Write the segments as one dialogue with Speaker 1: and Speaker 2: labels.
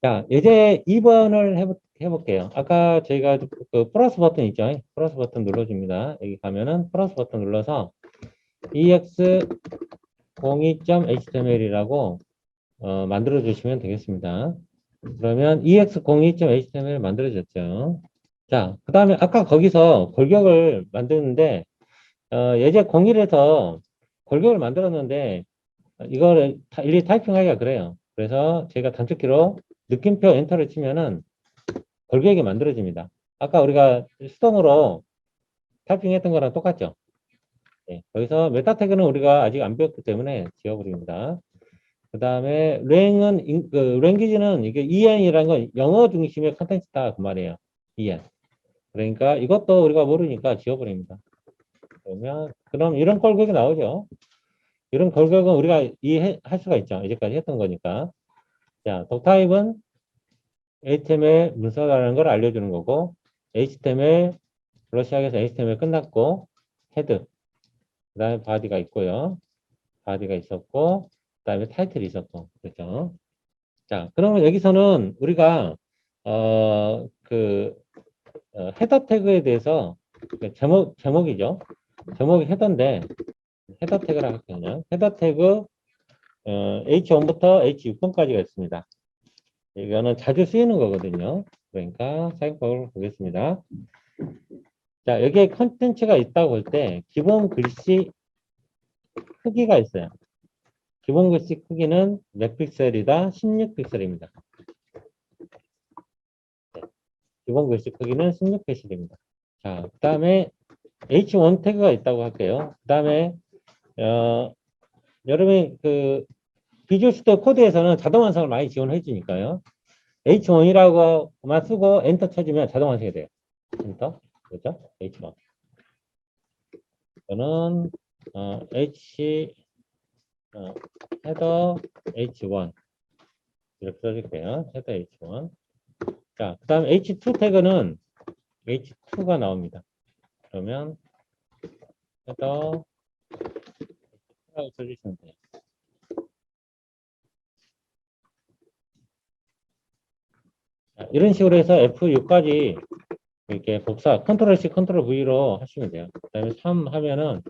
Speaker 1: 자, 이제 2번을 해볼게요. 아까 저희가 그 플러스 버튼 있죠? 플러스 버튼 눌러줍니다. 여기 가면은 플러스 버튼 눌러서 ex02.html이라고 만들어 주시면 되겠습니다. 그러면 ex02.html 만들어졌죠. 자, 그 다음에 아까 거기서 골격을 만드는데 예제 01에서 골격을 만들었는데 이거를 일일이 타이핑하기가 그래요. 그래서 제가 단축키로 느낌표 엔터를 치면은 골격이 만들어집니다. 아까 우리가 수동으로 타이핑했던 거랑 똑같죠? 네, 거기서 메타 태그는 우리가 아직 안 배웠기 때문에 지워버립니다. 그 다음에 랭은 랭귀지는 이게 EN이라는 건 영어 중심의 컨텐츠다 그 말이에요. EN. 그러니까 이것도 우리가 모르니까 지워버립니다. 그러면 그럼 이런 골격이 나오죠. 이런 골격은 우리가 이해할 수가 있죠. 이제까지 했던 거니까. 자, 독타입은 HTML 문서라는 걸 알려주는 거고, HTML로 시작해서 HTML 끝났고, 헤드, 그 다음에 바디가 있고요. 바디가 있었고, 그 다음에 타이틀이 있었고, 그렇죠. 자, 그러면 여기서는 우리가, 헤더 태그에 대해서, 제목이죠. 제목이 헤더인데, 헤더 태그라고 할게요. 그냥. 헤더 태그, H1부터 H6번까지가 있습니다. 이거는 자주 쓰이는 거거든요. 그러니까 사용법을 보겠습니다. 자, 여기에 컨텐츠가 있다고 볼 때 기본 글씨 크기가 있어요. 기본 글씨 크기는 몇 픽셀이다? 16픽셀입니다. 네, 기본 글씨 크기는 16픽셀입니다. 자, 그 다음에 H1 태그가 있다고 할게요. 그 다음에 여러분이 그 비주얼 스튜디오 코드에서는 자동 완성을 많이 지원해 주니까요. H1이라고만 쓰고 엔터 쳐주면 자동 완성이 돼요. 엔터. 그렇죠? H1. 저는 헤더 H1 이렇게 써줄게요. 헤더 H1. 자, 그 다음 H2 태그는 H2가 나옵니다. 그러면 헤더 H2라고 써주시면 돼요. 자, 이런 식으로 해서 F6까지 이렇게 복사, 컨트롤 C, 컨트롤 V로 하시면 돼요. 그 다음에 3 하면은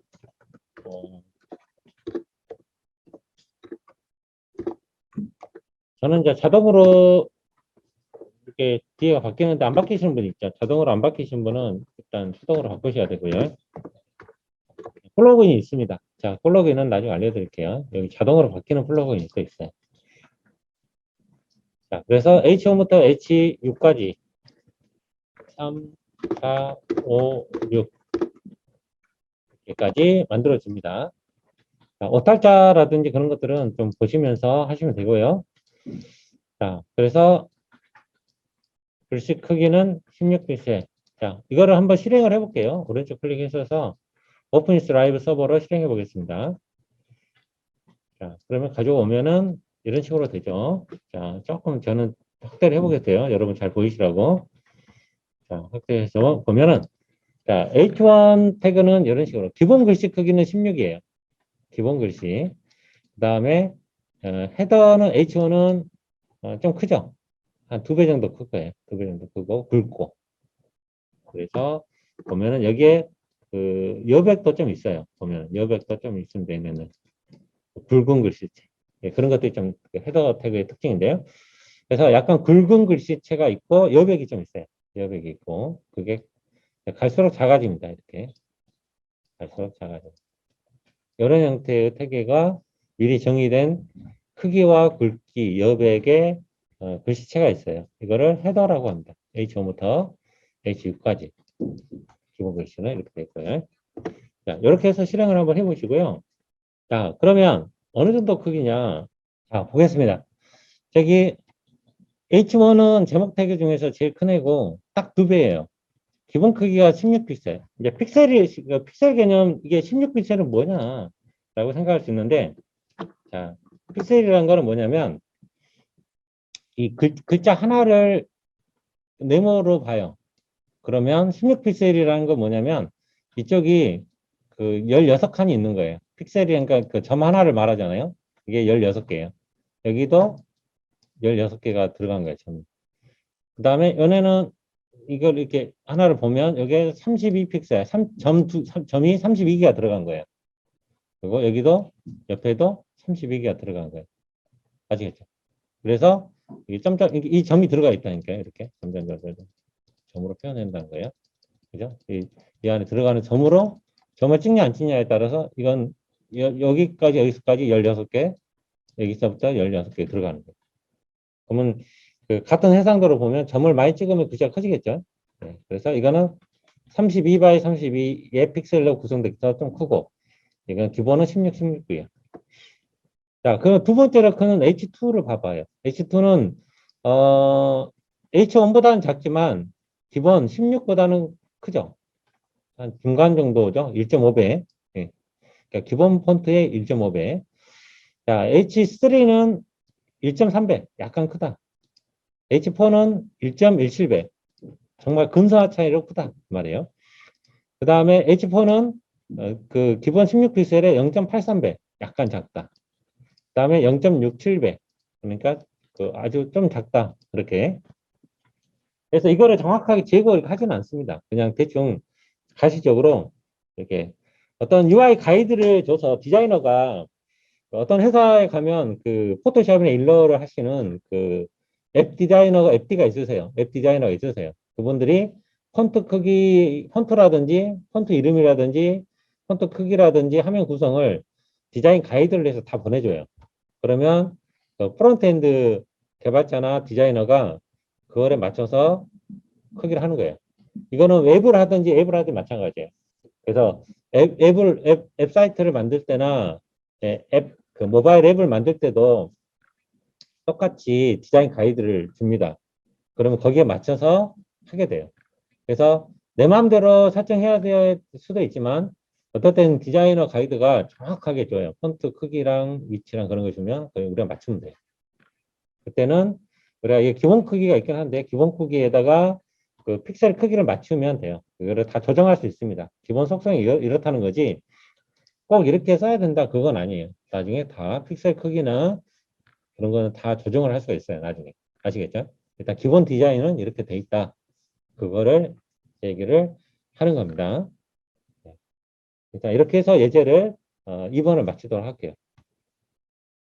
Speaker 1: 저는 이제 자동으로 이렇게 뒤에가 바뀌는데 안 바뀌시는 분 있죠. 자동으로 안 바뀌신 분은 일단 수동으로 바꾸셔야 되고요. 플러그인이 있습니다. 자, 플러그인은 나중에 알려드릴게요. 여기 자동으로 바뀌는 플러그인이 또 있어요. 자, 그래서 H1부터 H6까지 3, 4, 5, 6까지 만들어집니다. 자, 오탈자라든지 그런 것들은 좀 보시면서 하시면 되고요. 자, 그래서 글씨 크기는 16픽셀. 자, 이거를 한번 실행을 해볼게요. 오른쪽 클릭해서 오픈이스 라이브 서버로 실행해 보겠습니다. 자, 그러면 가져오면은 이런 식으로 되죠. 자, 조금 저는 확대를 해보겠어요. 여러분 잘 보이시라고. 자, 확대해서 보면은, 자, H1 태그는 이런 식으로. 기본 글씨 크기는 16이에요. 기본 글씨. 그 다음에, 헤더는 H1은 좀 크죠? 한 2배 정도 클 거예요. 2배 정도 크고, 굵고. 그래서 보면은 여기에 그 여백도 좀 있어요. 보면 여백도 좀 있으면 되면은. 굵은 글씨체. 예, 그런 것들이 좀 헤더 태그의 특징인데요. 그래서 약간 굵은 글씨체가 있고 여백이 좀 있어요. 여백이 있고 그게 갈수록 작아집니다. 이렇게 갈수록 작아져요. 이런 형태의 태그가 미리 정의된 크기와 굵기, 여백의 글씨체가 있어요. 이거를 헤더라고 합니다. H1부터 H6까지 기본 글씨는 이렇게 되어 있고요. 자, 이렇게 해서 실행을 한번 해보시고요. 자, 그러면 어느 정도 크기냐? 자, 보겠습니다. 저기 H1은 제목 태그 중에서 제일 큰 애고 딱 2배예요. 기본 크기가 16픽셀. 이제 픽셀 개념 이게 16픽셀은 뭐냐라고 생각할 수 있는데, 자, 픽셀이라는 거는 뭐냐면 이 글자 하나를 네모로 봐요. 그러면 16픽셀이라는 건 뭐냐면 이쪽이 그 16칸이 있는 거예요. 픽셀이 그러니까 그 점 하나를 말하잖아요. 이게 16개예요. 여기도 16개가 들어간 거예요. 그 다음에 얘네는 이걸 이렇게 하나를 보면 여기에 32픽셀, 점이 32개가 들어간 거예요. 그리고 여기도 옆에도 32개가 들어간 거예요. 아시겠죠? 그래서 이 점점 이 점이 들어가 있다니까요. 이렇게 점으로 표현한다는 거예요. 그죠? 이 안에 들어가는 점을 찍냐 안 찍냐에 따라서 이건 여기서까지 16개, 여기서부터 16개 들어가는 거예요. 그러면 그 같은 해상도로 보면 점을 많이 찍으면 글자가 커지겠죠? 네, 그래서 이거는 32 by 32의 픽셀로 구성되기도 좀 크고, 이건 기본은 16, 16이에요. 자, 그럼 두 번째 레크는 H2를 봐봐요. H2는, H1보다는 작지만, 기본 16보다는 크죠? 한 중간 정도죠? 1.5배. 예. 그러니까 기본 폰트의 1.5배. 자, H3는 1.3배. 약간 크다. H4는 1.17배. 정말 근사한 차이로 크다. 그 말이에요. 그 다음에 H4는 그 기본 16픽셀에 0.83배. 약간 작다. 그 다음에 0.67배. 그러니까 그 아주 좀 작다. 그렇게. 그래서 이거를 정확하게 제거를 하지는 않습니다. 그냥 대충 가시적으로 이렇게 어떤 UI 가이드를 줘서 디자이너가 어떤 회사에 가면 그 포토샵이나 일러를 하시는 그 앱 디자이너가 있으세요. 그분들이 폰트 크기, 폰트라든지 폰트 이름이라든지 폰트 크기라든지 화면 구성을 디자인 가이드를 해서 다 보내줘요. 그러면 그 프론트엔드 개발자나 디자이너가 그거에 맞춰서 크기를 하는 거예요. 이거는 웹을 하든지 앱을 하든지 마찬가지예요. 그래서 앱 사이트를 만들 때나 그 모바일 앱을 만들 때도 똑같이 디자인 가이드를 줍니다. 그러면 거기에 맞춰서 하게 돼요. 그래서 내 마음대로 설정해야 될 수도 있지만 어떨 때는 디자이너 가이드가 정확하게 줘요. 폰트 크기랑 위치랑 그런 거 주면 우리가 맞추면 돼요. 그때는 우리가 이게 기본 크기가 있긴 한데 기본 크기에다가 그 픽셀 크기를 맞추면 돼요. 이거를 다 조정할 수 있습니다. 기본 속성이 이렇다는 거지 꼭 이렇게 써야 된다 그건 아니에요. 나중에 다 픽셀 크기나 그런 거는 다 조정을 할 수가 있어요. 나중에. 아시겠죠? 일단 기본 디자인은 이렇게 돼 있다. 그거를 얘기를 하는 겁니다. 일단 이렇게 해서 예제를 2번을 마치도록 할게요.